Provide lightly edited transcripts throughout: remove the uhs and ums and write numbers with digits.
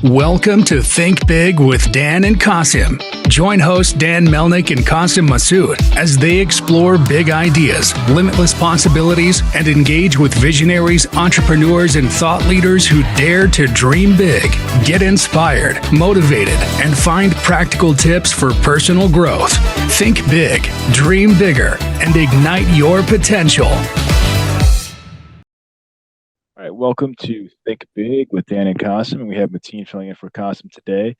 Welcome to Think Big with Dan and Qasim. Join hosts Dan Melnick and Qasim Masood as they explore big ideas, limitless possibilities, and engage with visionaries, entrepreneurs, and thought leaders who dare to dream big, get inspired, motivated, and find practical tips for personal growth. Think big, dream bigger, and ignite your potential. All right, welcome to Think Big with Dan and Qasim, and we have Mateen filling in for Qasim today.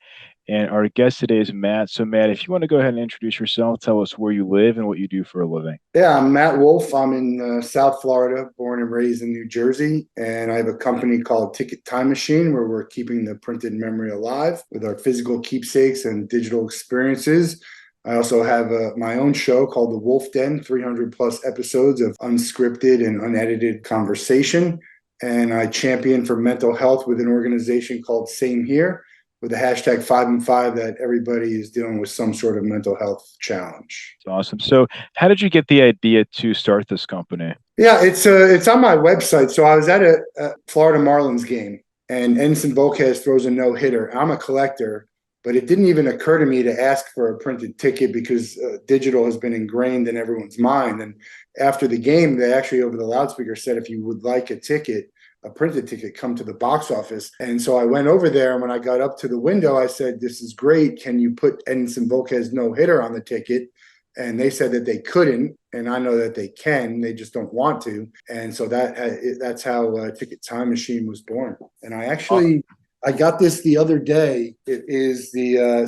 And our guest today is Matt. So, Matt, if you want to go ahead and introduce yourself, tell us where you live and what you do for a living. Yeah, I'm Matt Wolff. I'm in South Florida, born and raised in New Jersey, and I have a company called Ticket Time Machine where we're keeping the printed memory alive with our physical keepsakes and digital experiences. I also have my own show called The Wolff Den, 300 plus episodes of unscripted and unedited conversation. And I champion for mental health with an organization called Same Here with the hashtag 5 and 5 that everybody is dealing with some sort of mental health challenge. That's awesome. So how did you get the idea to start this company? Yeah, it's on my website. So I was at a Florida Marlins game and Ensign Volquez throws a no-hitter. I'm a collector, but it didn't even occur to me to ask for a printed ticket because digital has been ingrained in everyone's mind. And after the game, they actually over the loudspeaker said, if you would like a ticket, a printed ticket, come to the box office. And so I went over there, and when I got up to the window, I said, this is great. Can you put Ensign Volquez no-hitter on the ticket? And they said that they couldn't, and I know that they can. They just don't want to. And so that's how Ticket Time Machine was born. And I got this the other day. It is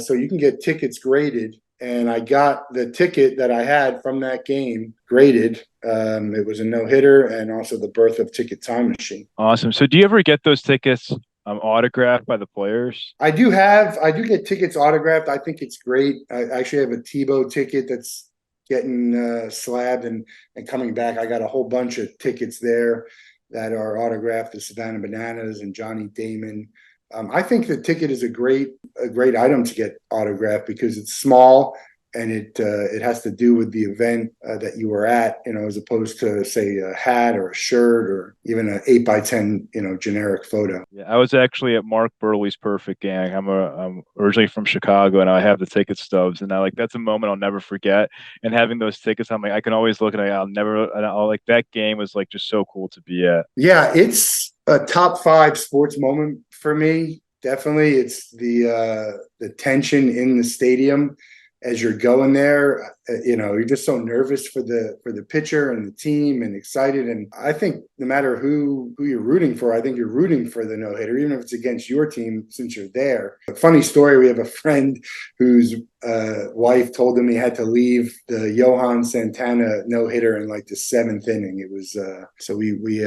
so you can get tickets graded. And I got the ticket that I had from that game graded. It was a no-hitter and also the birth of Ticket Time Machine. Awesome. So do you ever get those tickets autographed by the players? I do get tickets autographed. I think it's great. I actually have a Tebow ticket that's getting slabbed and coming back. I got a whole bunch of tickets there that are autographed, the Savannah Bananas and Johnny Damon. I think the ticket is a great item to get autographed because it's small and it has to do with the event that you were at, as opposed to say a hat or a shirt or even an 8x10, generic photo. Yeah, I was actually at Mark Burley's Perfect Gang. I'm originally from Chicago, and I have the ticket stubs, and that's a moment I'll never forget. And having those tickets, I'm like, I can always look and I'll like that game was like just so cool to be at. Yeah, it's a top 5 sports moment for me. Definitely, it's the tension in the stadium as you're going there. You're just so nervous for the pitcher and the team and excited. And I think no matter who you're rooting for, I think you're rooting for the no-hitter, even if it's against your team since you're there. A funny story, we have a friend whose wife told him he had to leave the Johan Santana no-hitter in like the 7th inning. It was so we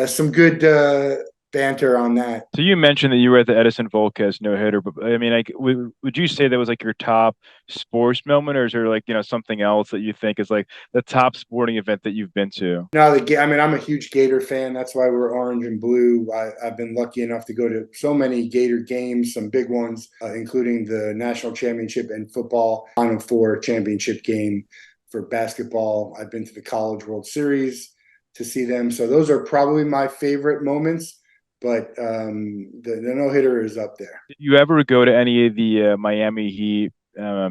some good banter on that. So you mentioned that you were at the Edison Volquez no-hitter, but I mean, like, would you say that was like your top sports moment, or is there like, something else that you think is like the top sporting event that you've been to? No, I'm a huge Gator fan. That's why we're orange and blue. I've been lucky enough to go to so many Gator games, some big ones, including the national championship and football Final Four championship game. For basketball, I've been to the College World Series to see them. So those are probably my favorite moments. But the no-hitter is up there. Did you ever go to any of the Miami Heat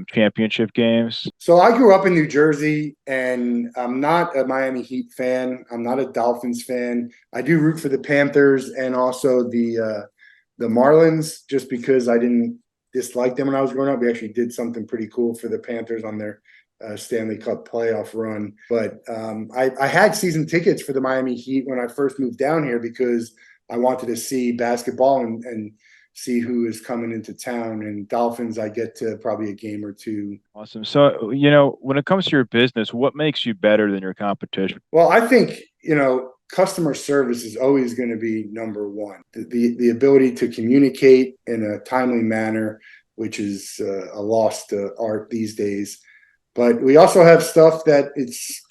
championship games? So I grew up in New Jersey, and I'm not a Miami Heat fan. I'm not a Dolphins fan. I do root for the Panthers and also the Marlins, just because I didn't dislike them when I was growing up. We actually did something pretty cool for the Panthers on their Stanley Cup playoff run. But I had season tickets for the Miami Heat when I first moved down here because I wanted to see basketball and see who is coming into town. And Dolphins, I get to probably a game or two. Awesome. So, when it comes to your business, what makes you better than your competition? Well, I think, customer service is always going to be number one. The ability to communicate in a timely manner, which is a lost art these days. But we also have stuff that it's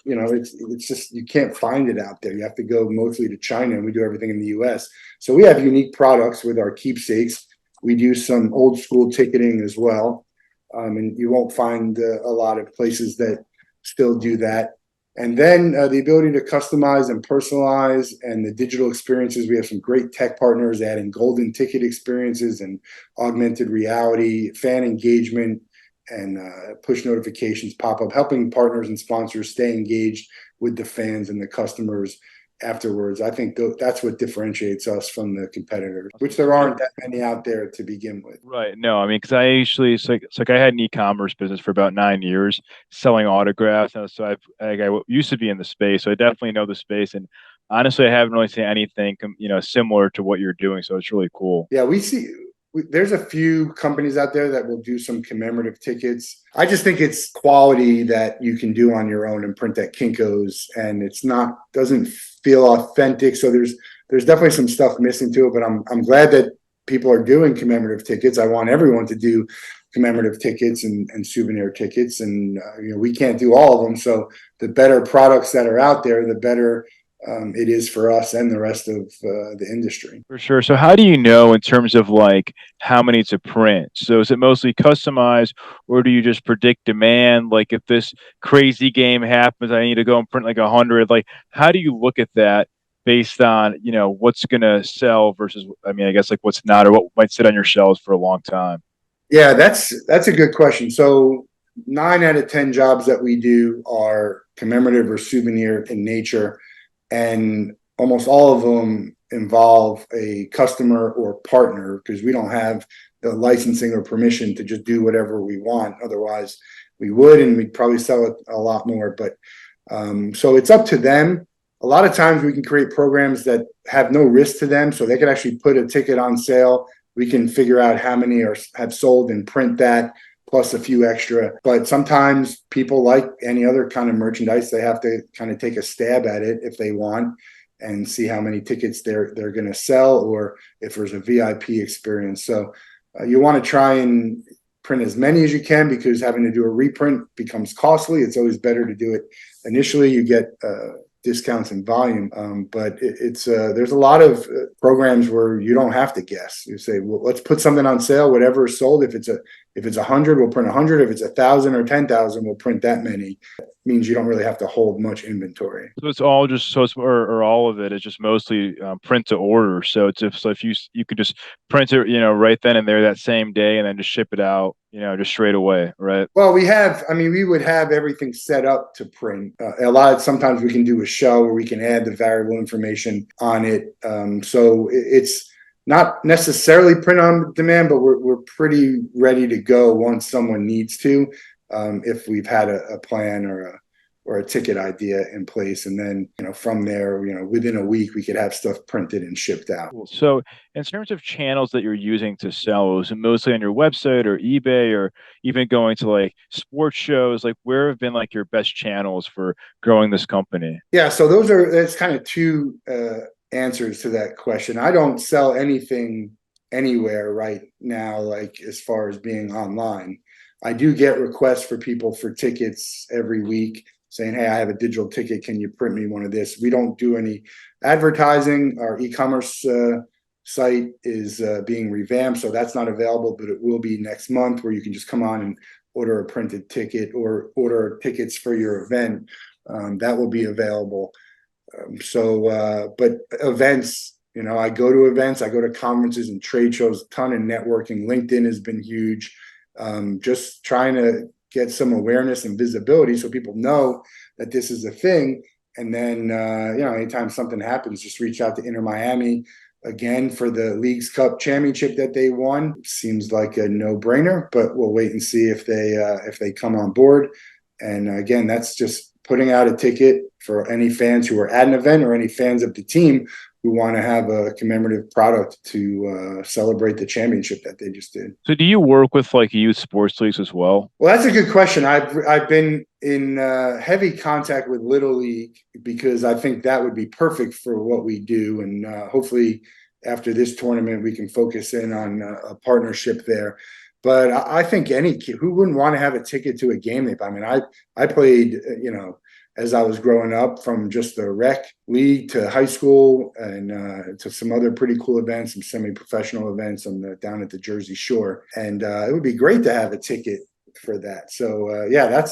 just you can't find it out there. You have to go mostly to China, and we do everything in the U.S. So we have unique products with our keepsakes. We do some old school ticketing as well, and you won't find a lot of places that still do that. And then the ability to customize and personalize, and the digital experiences. We have some great tech partners adding golden ticket experiences and augmented reality, fan engagement, and push notifications pop up, helping partners and sponsors stay engaged with the fans and the customers afterwards. I think that's what differentiates us from the competitors, which there aren't that many out there to begin with. Right. No, I mean, because I actually, it's like I had an e-commerce business for about 9 years selling autographs. And so I used to be in the space, so I definitely know the space. And honestly, I haven't really seen anything, similar to what you're doing. So it's really cool. Yeah, there's a few companies out there that will do some commemorative tickets. I just think it's quality that you can do on your own and print at Kinko's, and doesn't feel authentic. So there's definitely some stuff missing to it, but I'm glad that people are doing commemorative tickets. I want everyone to do commemorative tickets and souvenir tickets, and we can't do all of them. So the better products that are out there, the better it is for us and the rest of the industry. For sure. So how do you know in terms of like how many to print? So is it mostly customized, or do you just predict demand? Like if this crazy game happens, I need to go and print like 100. Like how do you look at that based on, what's going to sell versus, I mean, I guess like what's not, or what might sit on your shelves for a long time? Yeah, that's a good question. So 9 out of 10 jobs that we do are commemorative or souvenir in nature, and almost all of them involve a customer or partner, because we don't have the licensing or permission to just do whatever we want. Otherwise, we would, and we'd probably sell it a lot more. But so it's up to them. A lot of times we can create programs that have no risk to them, so they can actually put a ticket on sale. We can figure out how many have sold and print that, plus a few extra. But sometimes people, like any other kind of merchandise, they have to kind of take a stab at it if they want and see how many tickets they're going to sell, or if there's a VIP experience. So you want to try and print as many as you can, because having to do a reprint becomes costly. It's always better to do it initially. You get discounts in volume, but there's a lot of programs where you don't have to guess. You say, well, let's put something on sale, whatever is sold. If it's 100, we'll print 100. If it's 1,000 or 10,000, we'll print that many. It means you don't really have to hold much inventory. So it's all just or all of it is just mostly print to order. So if you could just print it, right then and there that same day, and then just ship it out, just straight away, right? Well, we would have everything set up to print. Sometimes we can do a show where we can add the variable information on it. So it's not necessarily print on demand, but we're pretty ready to go once someone needs to, if we've had a plan or a ticket idea in place. And then, from there, within a week, we could have stuff printed and shipped out. Cool. So in terms of channels that you're using to sell, is it mostly on your website or eBay, or even going to like sports shows? Like where have been like your best channels for growing this company? Yeah, so that's kind of two answers to that question. I don't sell anything anywhere right now, like as far as being online. I do get requests for people for tickets every week, saying, hey, I have a digital ticket. Can you print me one of this? We don't do any advertising. Our e-commerce site is being revamped, so that's not available, but it will be next month, where you can just come on and order a printed ticket or order tickets for your event. That will be available. But events, I go to events, I go to conferences and trade shows, a ton of networking. LinkedIn has been huge. Just trying to get some awareness and visibility so people know that this is a thing. And then, anytime something happens, just reach out to Inter Miami again for the Leagues Cup championship that they won. Seems like a no-brainer, but we'll wait and see if they come on board. And again, that's just putting out a ticket for any fans who are at an event, or any fans of the team who want to have a commemorative product to celebrate the championship that they just did. So do you work with like youth sports leagues as well? Well, that's a good question. I've been in heavy contact with Little League, because I think that would be perfect for what we do. And hopefully after this tournament, we can focus in on a partnership there. But I think any kid, who wouldn't want to have a ticket to a game? I mean, I played, as I was growing up, from just the rec league to high school, and to some other pretty cool events, some semi-professional events down at the Jersey Shore. And it would be great to have a ticket for that. So yeah,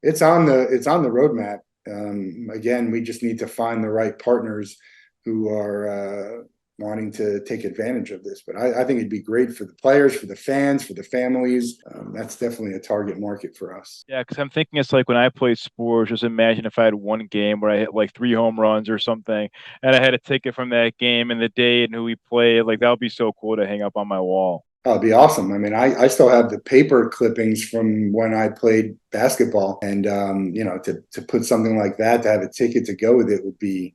it's on the roadmap. again, we just need to find the right partners who are wanting to take advantage of this. But I think it'd be great for the players, for the fans, for the families. That's definitely a target market for us. Yeah, because I'm thinking it's like when I played sports, just imagine if I had one game where I hit like 3 home runs or something, and I had a ticket from that game and the date and who we played. Like that would be so cool to hang up on my wall. Oh, it'd be awesome. I mean, I still have the paper clippings from when I played basketball, and to put something like that, to have a ticket to go with it would be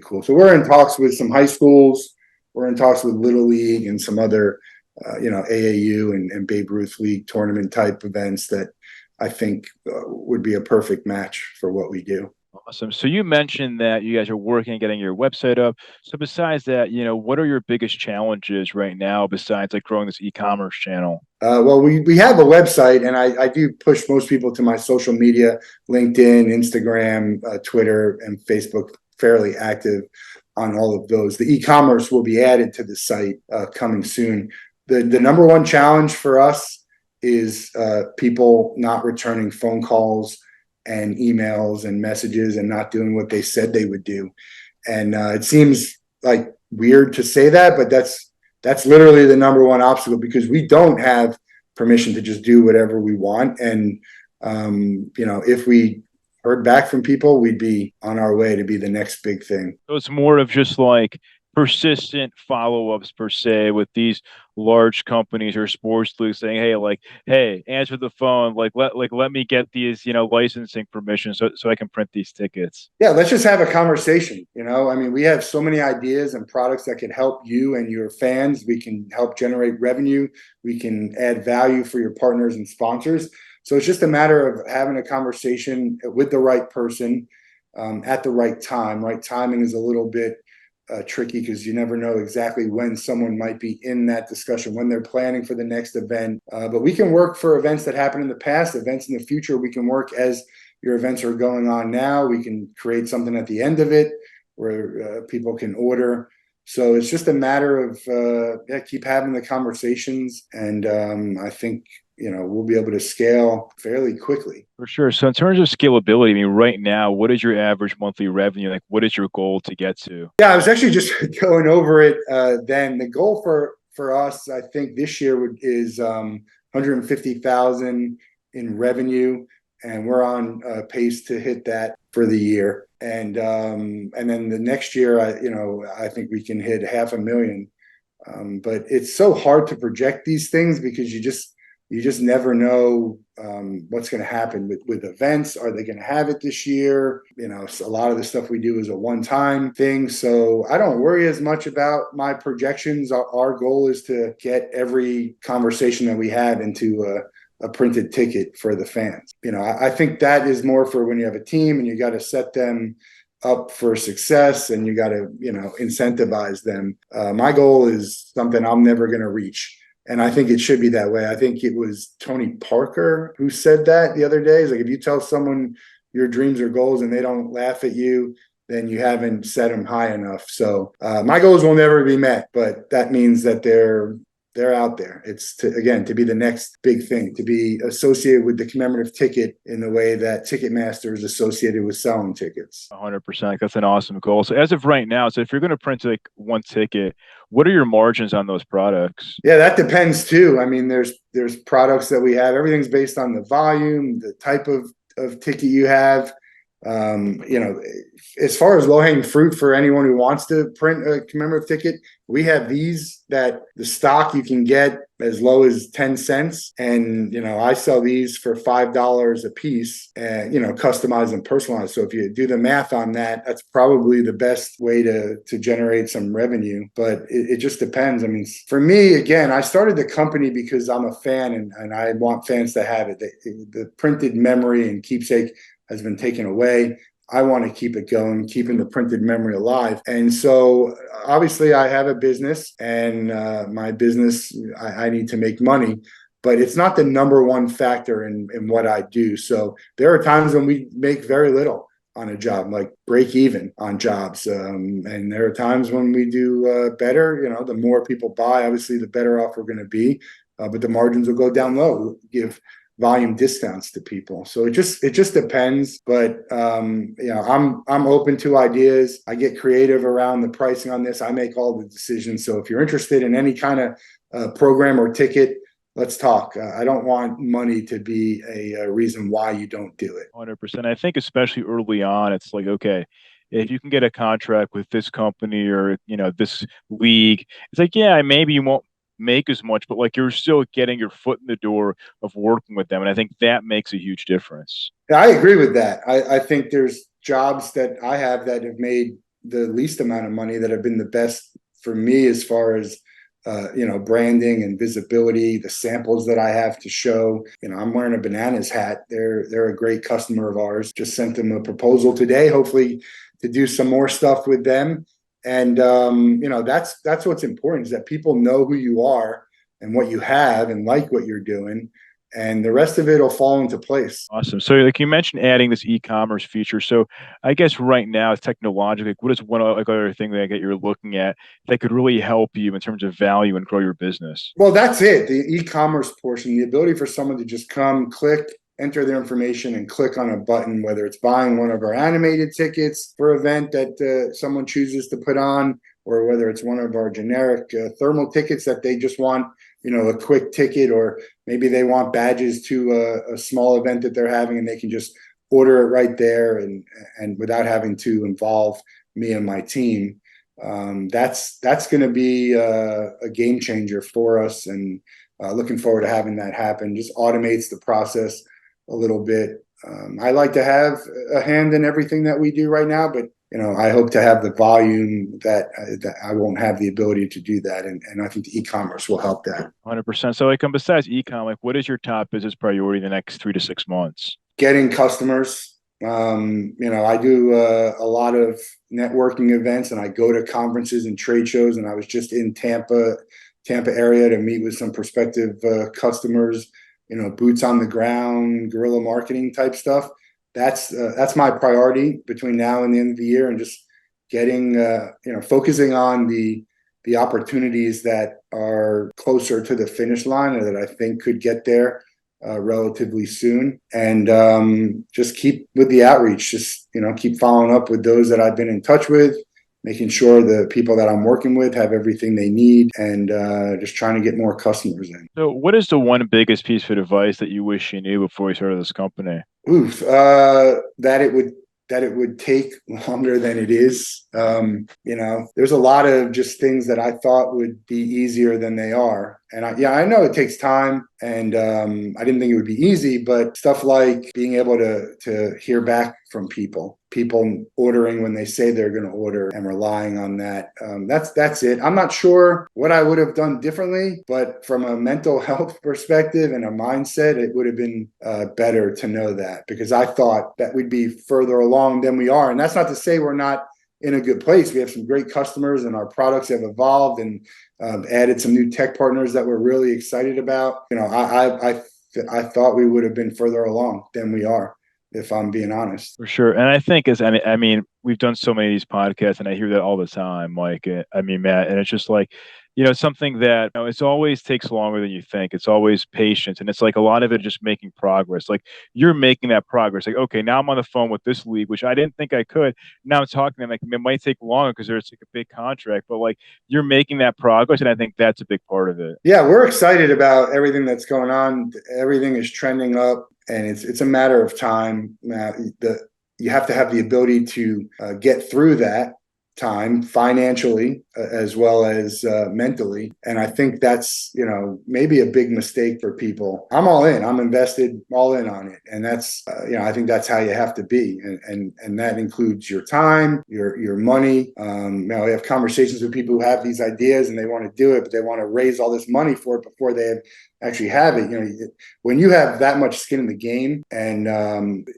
cool. So we're in talks with some high schools. We're in talks with Little League and some other, AAU and Babe Ruth League tournament type events that I think would be a perfect match for what we do. Awesome. So you mentioned that you guys are working on getting your website up. So besides that, what are your biggest challenges right now besides like growing this e-commerce channel? Well, we have a website, and I do push most people to my social media, LinkedIn, Instagram, Twitter, and Facebook, fairly active on all of those. The e-commerce will be added to the site coming soon. The number one challenge for us is people not returning phone calls and emails and messages and not doing what they said they would do. And it seems like weird to say that, but that's literally the number one obstacle, because we don't have permission to just do whatever we want. And if we heard back from people, we'd be on our way to be the next big thing. So it's more of just like persistent follow-ups per se with these large companies or sports leagues saying, hey, answer the phone, let me get these, licensing permission so I can print these tickets. Yeah, let's just have a conversation. I mean, we have so many ideas and products that can help you and your fans. We can help generate revenue. We can add value for your partners and sponsors. So it's just a matter of having a conversation with the right person at the right time. Right timing is a little bit tricky, because you never know exactly when someone might be in that discussion, when they're planning for the next event. But we can work for events that happened in the past, events in the future. We can work as your events are going on now. We can create something at the end of it where people can order. So it's just a matter of keep having the conversations, and I think we'll be able to scale fairly quickly. For sure. So in terms of scalability, I mean, right now, what is your average monthly revenue? Like, what is your goal to get to? Yeah, I was actually just going over it. Then the goal for us, I think this year is 150,000 in revenue, and we're on pace to hit that for the year. And then the next year, I think we can hit 500,000. But it's so hard to project these things, because you just never know what's going to happen with events. Are they going to have it this year? A lot of the stuff we do is a one-time thing. So I don't worry as much about my projections. Our goal is to get every conversation that we have into a printed ticket for the fans. I think that is more for when you have a team and you got to set them up for success and you got to, incentivize them. My goal is something I'm never going to reach. And I think it should be that way. I think it was Tony Parker who said that the other day. He's like, if you tell someone your dreams or goals and they don't laugh at you, then you haven't set them high enough. So my goals will never be met, but that means that they're out there. It's to be the next big thing, to be associated with the commemorative ticket in the way that Ticketmaster is associated with selling tickets. 100%. That's an awesome goal. So as of right now, so if you're going to print like one ticket, what are your margins on those products? Yeah, that depends too. I mean, there's products that we have. Everything's based on the volume, the type of ticket you have. As far as low-hanging fruit for anyone who wants to print a commemorative ticket, we have these that the stock you can get as low as 10 cents. And, I sell these for $5 a piece and, customized and personalized. So if you do the math on that, that's probably the best way to generate some revenue. But it just depends. I mean, for me, again, I started the company because I'm a fan and I want fans to have it. The printed memory and keepsake has been taken away. I want to keep it going, keeping the printed memory alive. And so obviously I have a business, and my business, I need to make money, but it's not the number one factor in what I do. So there are times when we make very little on a job, like break even on jobs. And there are times when we do better. The more people buy, obviously, the better off we're going to be, but the margins will go down low. Give volume discounts to people. So it just depends. But I'm open to ideas. I get creative around the pricing on this. I make all the decisions. So if you're interested in any kind of program or ticket, let's talk. I don't want money to be a reason why you don't do it. 100%. I think especially early on, it's like, okay, if you can get a contract with this company or, this league, it's like, yeah, maybe you won't make as much, but like you're still getting your foot in the door of working with them. And I think that makes a huge difference. I agree with that. I think there's jobs that I have that have made the least amount of money that have been the best for me as far as branding and visibility, the samples that I have to show. I'm wearing a Bananas hat. They're a great customer of ours. Just sent them a proposal today, hopefully to do some more stuff with them. And that's what's important, is that people know who you are and what you have and like what you're doing. And the rest of it will fall into place. Awesome. So, like you mentioned, adding this e-commerce feature. So, I guess right now, technologically, like, what is one other thing that you're looking at that could really help you in terms of value and grow your business? Well, that's it. The e-commerce portion, the ability for someone to just come, click, enter their information, and click on a button, whether it's buying one of our animated tickets for an event that someone chooses to put on, or whether it's one of our generic thermal tickets that they just want, a quick ticket, or maybe they want badges to a small event that they're having, and they can just order it right there and without having to involve me and my team. That's going to be a game changer for us, and looking forward to having that happen. Just automates the process a little bit. I like to have a hand in everything that we do right now, but I hope to have the volume that I won't have the ability to do that, and I think the e-commerce will help that. 100%. So, like, besides e-com, like, what is your top business priority in the next 3 to 6 months? Getting customers. I do a lot of networking events, and I go to conferences and trade shows. And I was just in Tampa area to meet with some prospective customers. Boots on the ground, guerrilla marketing type stuff. That's my priority between now and the end of the year, and just getting focusing on the opportunities that are closer to the finish line, or that I think could get there relatively soon, and just keep with the outreach. Just keep following up with those that I've been in touch with, making sure the people that I'm working with have everything they need, and just trying to get more customers in. So, what is the one biggest piece of advice that you wish you knew before you started this company? That it would take longer than it is. There's a lot of just things that I thought would be easier than they are. And I know it takes time, and I didn't think it would be easy, but stuff like being able to hear back from people ordering when they say they're going to order, and relying on that. That's it. I'm not sure what I would have done differently, but from a mental health perspective and a mindset, it would have been better to know that, because I thought that we'd be further along than we are. And that's not to say we're not in a good place. We have some great customers, and our products have evolved, and added some new tech partners that we're really excited about. I thought we would have been further along than we are, if I'm being honest. For sure. And I think we've done so many of these podcasts, and I hear that all the time, Matt, and it's just like, something that it's always takes longer than you think. It's always patience. And it's like a lot of it just making progress. Like, you're making that progress. Like, okay, now I'm on the phone with this league, which I didn't think I could. Now I'm talking to them. Like, it might take longer because there's like a big contract, but like, you're making that progress. And I think that's a big part of it. Yeah, we're excited about everything that's going on. Everything is trending up, and it's a matter of time. You have to have the ability to get through that time financially, as well as mentally. And I think that's, maybe a big mistake for people. I'm all in. I'm invested all in on it. And that's, I think that's how you have to be. And that includes your time, your money. We have conversations with people who have these ideas and they want to do it, but they want to raise all this money for it before they actually have it. When you have that much skin in the game, and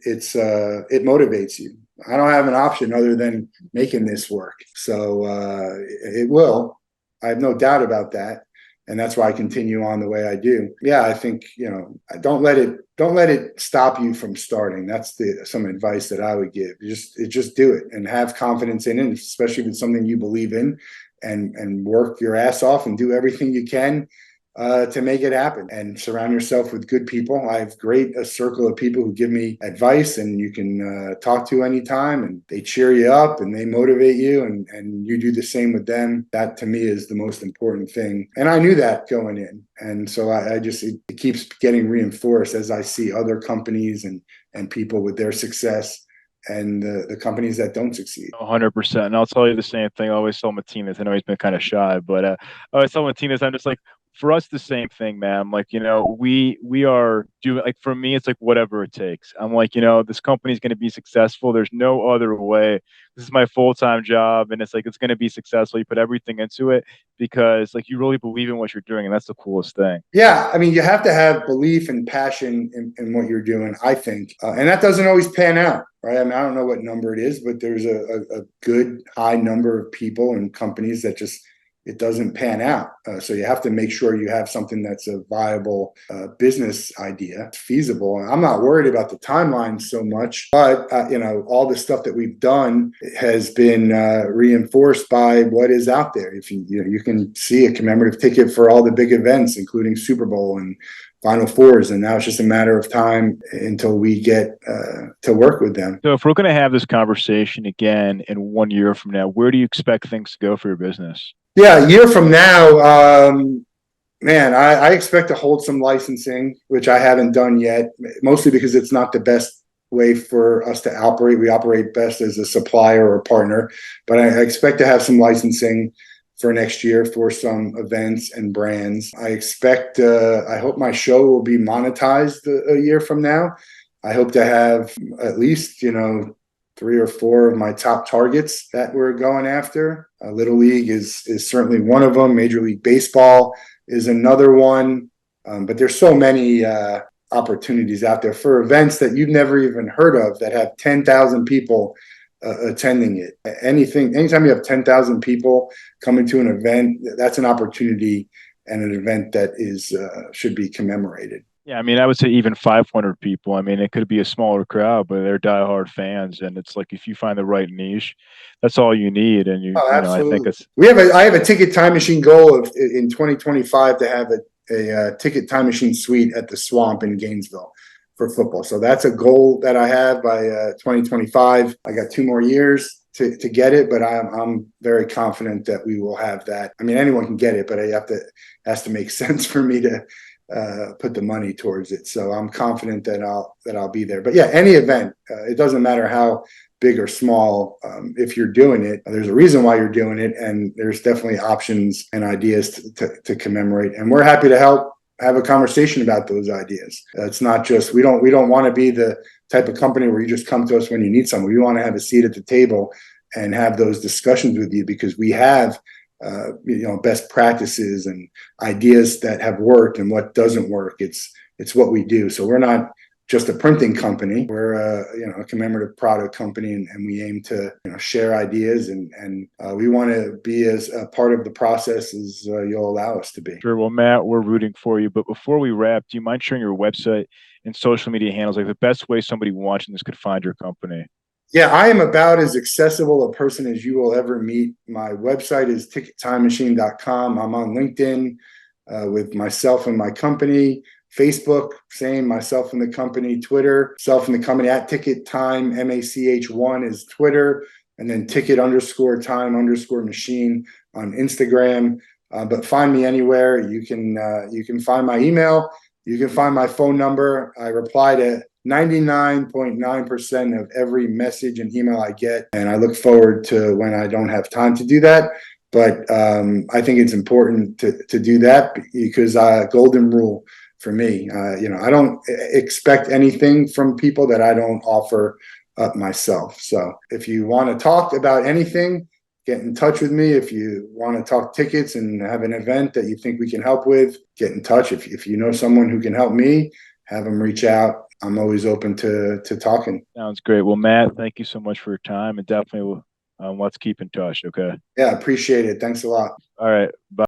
it motivates you. I don't have an option other than making this work. So it will. I have no doubt about that. And that's why I continue on the way I do. Yeah, I think, don't let it stop you from starting. That's some advice that I would give. Just do it and have confidence in it, especially if it's something you believe in, and work your ass off and do everything you can to make it happen, and surround yourself with good people. I have a circle of people who give me advice, and you can talk to anytime, and they cheer you up and they motivate you, and you do the same with them. That to me is the most important thing. And I knew that going in. And so it keeps getting reinforced as I see other companies and people with their success and the companies that don't succeed. 100%. And I'll tell you the same thing. I always tell Martinez. I know he's been kind of shy, but I always tell Martinez, I'm just like, for us, the same thing, man. I'm like, we are doing, like, for me, it's like whatever it takes. I'm like, this company's going to be successful. There's no other way. This is my full-time job, and it's like it's going to be successful. You put everything into it because, like, you really believe in what you're doing, and that's the coolest thing. Yeah, I mean, you have to have belief and passion in what you're doing, I think, and that doesn't always pan out, right? I mean, I don't know what number it is, but there's a good high number of people and companies that just it doesn't pan out. So you have to make sure you have something that's a viable business idea, feasible. And I'm not worried about the timeline so much, but all the stuff that we've done has been reinforced by what is out there. If you can see a commemorative ticket for all the big events, including Super Bowl and Final Fours, and now it's just a matter of time until we get to work with them. So if we're going to have this conversation again in 1 year from now, where do you expect things to go for your business? Yeah, a year from now, man, I expect to hold some licensing, which I haven't done yet, mostly because it's not the best way for us to operate. We operate best as a supplier or partner, but I expect to have some licensing for next year for some events and brands. I hope my show will be monetized a year from now. I hope to have at least, 3 or 4 of my top targets that we're going after. Little League is certainly one of them. Major League Baseball is another one. But there's so many opportunities out there for events that you've never even heard of that have 10,000 people attending it. Anytime you have 10,000 people coming to an event, that's an opportunity and an event that should be commemorated. Yeah, I mean, I would say even 500 people. I mean, it could be a smaller crowd, but they're diehard fans, and it's like if you find the right niche, that's all you need. And I think it's. I have a ticket time machine goal of in 2025 to have a ticket time machine suite at the Swamp in Gainesville for football. So that's a goal that I have by 2025. I got 2 more years to get it, but I'm very confident that we will have that. I mean, anyone can get it, but it has to make sense for me to put the money towards it. So I'm confident that I'll be there. But yeah, any event, it doesn't matter how big or small. If you're doing it, there's a reason why you're doing it, and there's definitely options and ideas to commemorate. And we're happy to help have a conversation about those ideas. It's not just we don't want to be the type of company where you just come to us when you need something. We want to have a seat at the table and have those discussions with you because we have best practices and ideas that have worked and what doesn't work. It's what we do. So we're not just a printing company. We're a commemorative product company, and we aim to share ideas and we want to be as a part of the process as you'll allow us to be. Sure. Well, Matt, we're rooting for you. But before we wrap, do you mind sharing your website and social media handles, like the best way somebody watching this could find your company? Yeah, I am about as accessible a person as you will ever meet. My website is tickettimemachine.com. I'm on LinkedIn with myself and my company. Facebook, same, myself and the company. Twitter, self and the company at Ticket Time, MACH1 is Twitter. And then ticket_time_machine on Instagram. But find me anywhere. You can find my email. You can find my phone number. I reply to 99.9% of every message and email I get. And I look forward to when I don't have time to do that. But I think it's important to do that because golden rule for me, I don't expect anything from people that I don't offer up myself. So if you want to talk about anything, get in touch with me. If you want to talk tickets and have an event that you think we can help with, get in touch. If you know someone who can help me, have them reach out. I'm always open to talking. Sounds great. Well, Matt, thank you so much for your time, and definitely let's keep in touch. Okay. Yeah, appreciate it. Thanks a lot. All right. Bye.